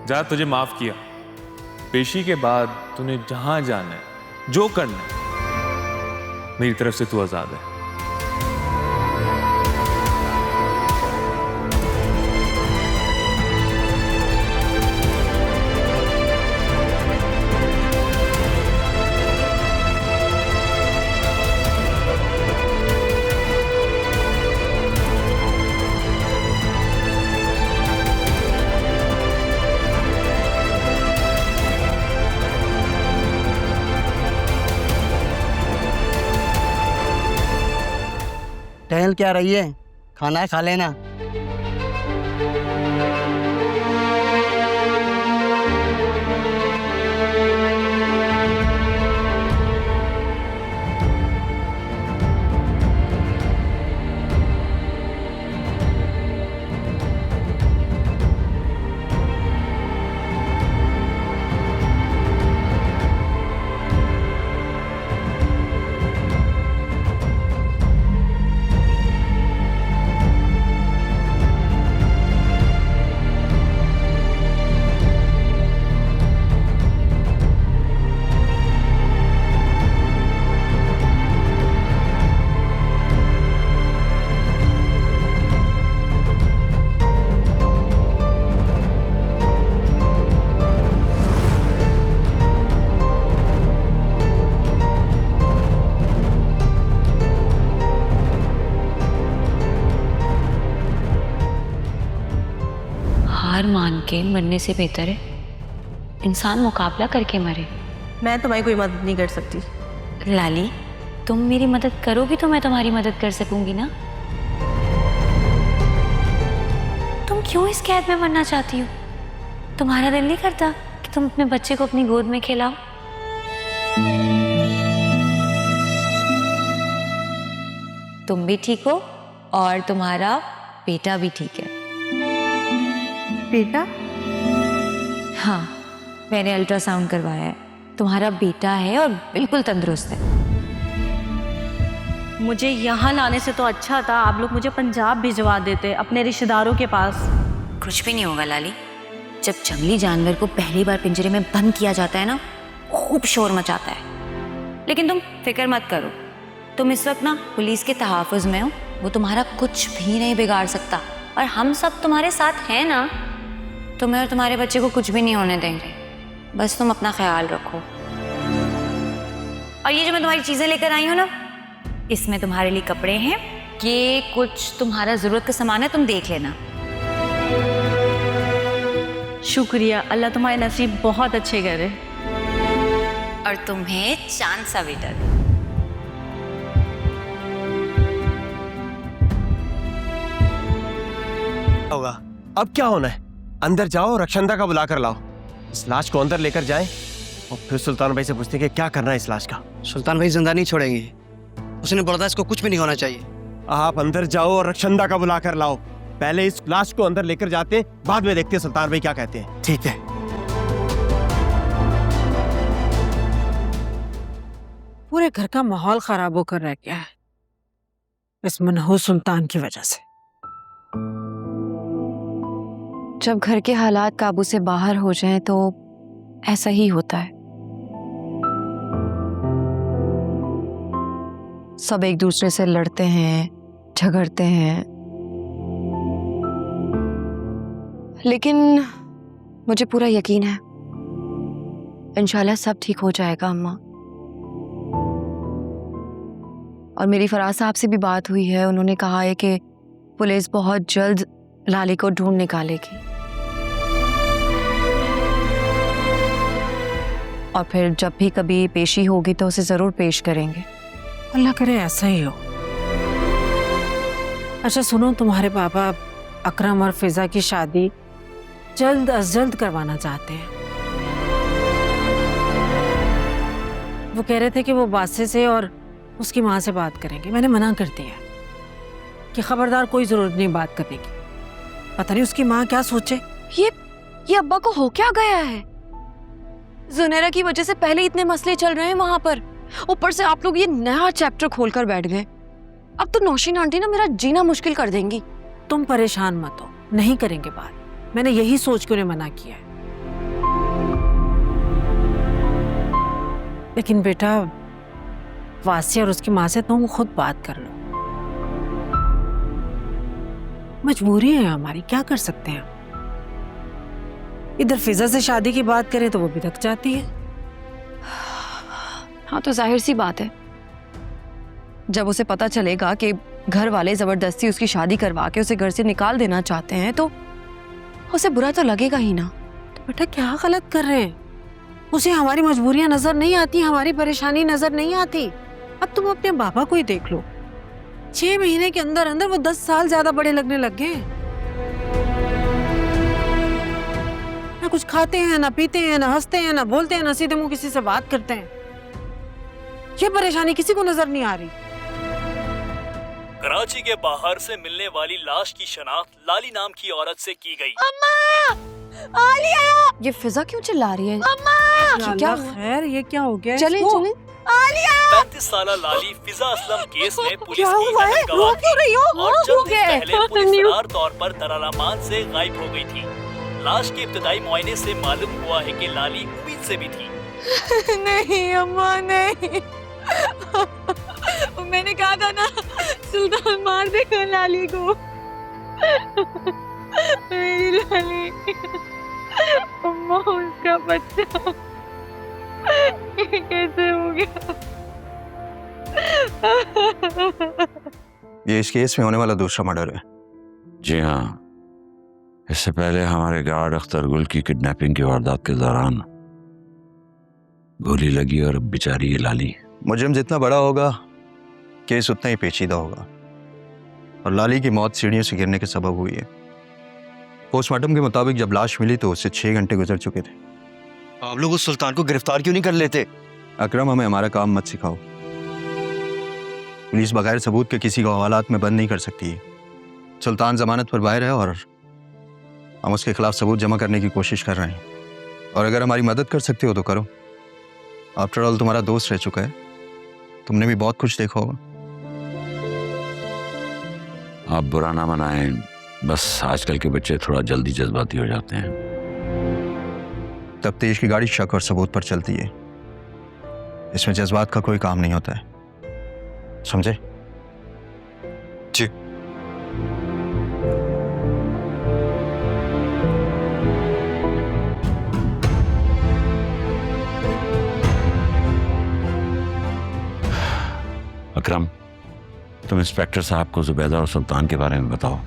जा, तुझे माफ किया। पेशी के बाद तूने जहां जाना है, जो करना है, मेरी तरफ से तू आजाद है। टहल क्या रही है? खाना है, खा लेना। हार मान के मरने से बेहतर है इंसान मुकाबला करके मरे। मैं तुम्हारी कोई मदद नहीं कर सकती। लाली, तुम मेरी मदद करोगी तो मैं तुम्हारी मदद कर सकूंगी ना। तुम क्यों इस कैद में मरना चाहती हो? तुम्हारा दिल नहीं करता कि तुम अपने बच्चे को अपनी गोद में खिलाओ? तुम भी ठीक हो और तुम्हारा बेटा भी ठीक है। बेटा? हाँ, मैंने अल्ट्रासाउंड करवाया है। तुम्हारा बेटा है और बिल्कुल तंदुरुस्त है। मुझे यहाँ लाने से तो अच्छा था आप लोग मुझे पंजाब भिजवा देते, अपने रिश्तेदारों के पास। कुछ भी नहीं होगा लाली। जब जंगली जानवर को पहली बार पिंजरे में बंद किया जाता है ना, खूब शोर मचाता है। लेकिन तुम फिक्र मत करो, तुम इस वक्त ना पुलिस के तहफ़्फ़ुज़ में हो। वो तुम्हारा कुछ भी नहीं बिगाड़ सकता और हम सब तुम्हारे साथ हैं ना। तुम्हें और तुम्हारे बच्चे को कुछ भी नहीं होने देंगे। बस तुम अपना ख्याल रखो। और ये जो मैं तुम्हारी चीज़ें लेकर आई हूँ ना, इसमें तुम्हारे लिए कपड़े हैं, ये कुछ तुम्हारा ज़रूरत का सामान है, तुम देख लेना। शुक्रिया, अल्लाह तुम्हारे नसीब बहुत अच्छे करे। और तुम्हें चांद सा बेटा दे। होगा अब क्या होना है? अंदर जाओ, रक्षंदा का बुला कर लाओ। इस लाश को अंदर लेकर जाएं और फिर सुल्तान भाई से पूछते हैं कि क्या करना है इस लाश का। सुल्तान भाई जिंदा नहीं छोड़ेंगे, उसने बोला था इसको कुछ भी नहीं होना चाहिए। आप अंदर जाओ और रक्षंदा का बुला कर लाओ। पहले इस लाश को अंदर लेकर जाते हैं, बाद में देखते हैं सुल्तान भाई क्या कहते हैं। ठीक है। पूरे घर का माहौल खराब होकर रह गया है इस मनहूस सुल्तान की वजह से। जब घर के हालात काबू से बाहर हो जाएं तो ऐसा ही होता है। सब एक दूसरे से लड़ते हैं, झगड़ते हैं, लेकिन मुझे पूरा यकीन है इंशाल्लाह सब ठीक हो जाएगा अम्मा। और मेरी फराज साहब से भी बात हुई है, उन्होंने कहा है कि पुलिस बहुत जल्द लाली को ढूंढ निकालेगी और फिर जब भी कभी पेशी होगी तो उसे जरूर पेश करेंगे। अल्लाह करे ऐसा ही हो। अच्छा सुनो, तुम्हारे पापा अकरम और फिजा की शादी जल्द अज जल्द करवाना चाहते हैं। वो कह रहे थे कि वो बादशाह से और उसकी माँ से बात करेंगे। मैंने मना कर दिया कि खबरदार कोई जरूरत नहीं बात करने की, पता नहीं उसकी माँ क्या सोचे। ये अब्बा को हो क्या गया है? जुनैरा की वजह से पहले इतने मसले चल रहे हैं वहां पर, ऊपर से आप लोग ये नया चैप्टर खोलकर बैठ गए। अब तो नौशीन आंटी ना मेरा जीना मुश्किल कर देंगी। तुम परेशान मत हो, नहीं करेंगे बात। मैंने यही सोच के उन्हें मना किया है। लेकिन बेटा वासिया और उसकी माँ से तुम खुद बात कर लो। मजबूरी है हमारी, क्या कर सकते हैं। इधर फिजा से शादी की बात करें तो वो बिदक जाती है। हाँ तो जाहिर सी बात है, जब उसे पता चलेगा कि घर वाले जबरदस्ती उसकी शादी करवा के उसे घर से निकाल देना चाहते हैं तो उसे बुरा तो लगेगा ही ना। तो बेटा क्या गलत कर रहे हैं? उसे हमारी मजबूरियां नजर नहीं आती, हमारी परेशानी नजर नहीं आती। अब तुम अपने पापा को ही देख लो, 6 महीने के अंदर अंदर वो 10 साल ज्यादा बड़े लगने लग गए। ना कुछ खाते हैं, ना पीते हैं, ना हंसते हैं, ना बोलते हैं, ना सीधे मुंह किसी से बात करते हैं। ये परेशानी किसी को नजर नहीं आ रही। कराची के बाहर से मिलने वाली लाश की शनाख्त लाली नाम की औरत से की गई। ये फिजा क्यों चिल्ला रही है? क्या खैर, ये क्या हो गया? चले इसको? चले 35 साल लाली फिजा असलम केस में पुलिस क्या की हुआ है? अहम गवाह रो क्यों रही हो? और हो चंद दिन गए। पहले पुलिस फरार तौर पर दरालामान से गायब हो गई थी। लाश के इब्तदाई मुआयने से मालूम हुआ है कि लाली उम्मीद से भी थी। नहीं अम्मा नहीं, मैंने कहा था ना सुल्तान मार देगा लाली को। मेरी लाली, अम्मा उसका बच्चा ये कैसे हो गया? ये इस केस में होने वाला दूसरा मर्डर है। जी हाँ, इससे पहले हमारे गार्ड अख्तर गुल की किडनैपिंग की वारदात के दौरान गोली लगी और अब बेचारी ये लाली। मुजरिम जितना बड़ा होगा केस उतना ही पेचीदा होगा, और लाली की मौत सीढ़ियों से गिरने के सबब हुई है। पोस्टमार्टम के मुताबिक जब लाश मिली तो उससे 6 घंटे गुजर चुके थे। आप लोग उस सुल्तान को गिरफ्तार क्यों नहीं कर लेते? अकरम, हमें हमारा काम मत सिखाओ। पुलिस बगैर सबूत के किसी को हवालात में बंद नहीं कर सकती है। सुल्तान जमानत पर बाहर है और हम उसके खिलाफ सबूत जमा करने की कोशिश कर रहे हैं, और अगर हमारी मदद कर सकते हो तो करो। आफ्टर ऑल तुम्हारा दोस्त रह चुका है, तुमने भी बहुत कुछ देखा होगा। आप बुरा ना मनाएं, बस आजकल के बच्चे थोड़ा जल्दी जज्बाती हो जाते हैं। तफ्तीश की गाड़ी शक और सबूत पर चलती है, इसमें जज्बात का कोई काम नहीं होता है, समझे? जी। अकरम, तुम इंस्पेक्टर साहब को जुबैदा और सुल्तान के बारे में बताओ,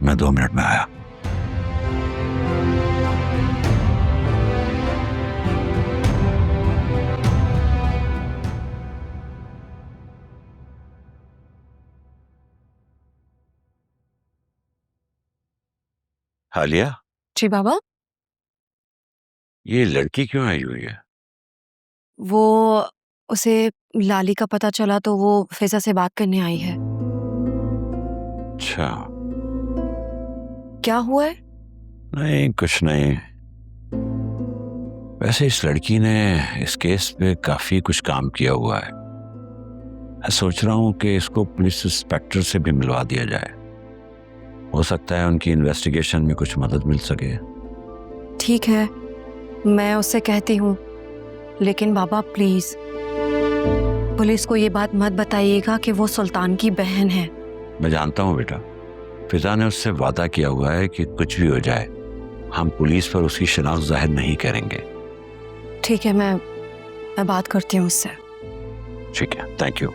मैं 2 मिनट में आया। हालिया, जी बाबा, ये लड़की क्यों आई हुई है? वो उसे लाली का पता चला तो वो फिजा से बात करने आई है। अच्छा। क्या हुआ है? नहीं, कुछ नहीं। वैसे इस लड़की ने इस केस पे काफी कुछ काम किया हुआ है। मैं सोच रहा हूँ कि इसको पुलिस इंस्पेक्टर से भी मिलवा दिया जाए, हो सकता है उनकी इन्वेस्टिगेशन में कुछ मदद मिल सके। ठीक है, मैं उससे कहती हूँ, लेकिन बाबा प्लीज पुलिस को ये बात मत बताइएगा कि वो सुल्तान की बहन है। मैं जानता हूँ बेटा, फिजा ने उससे वादा किया हुआ है कि कुछ भी हो जाए हम पुलिस पर उसकी शनाख्त जाहिर नहीं करेंगे। ठीक है, मैं बात करती हूँ उससे। ठीक है, थैंक यू।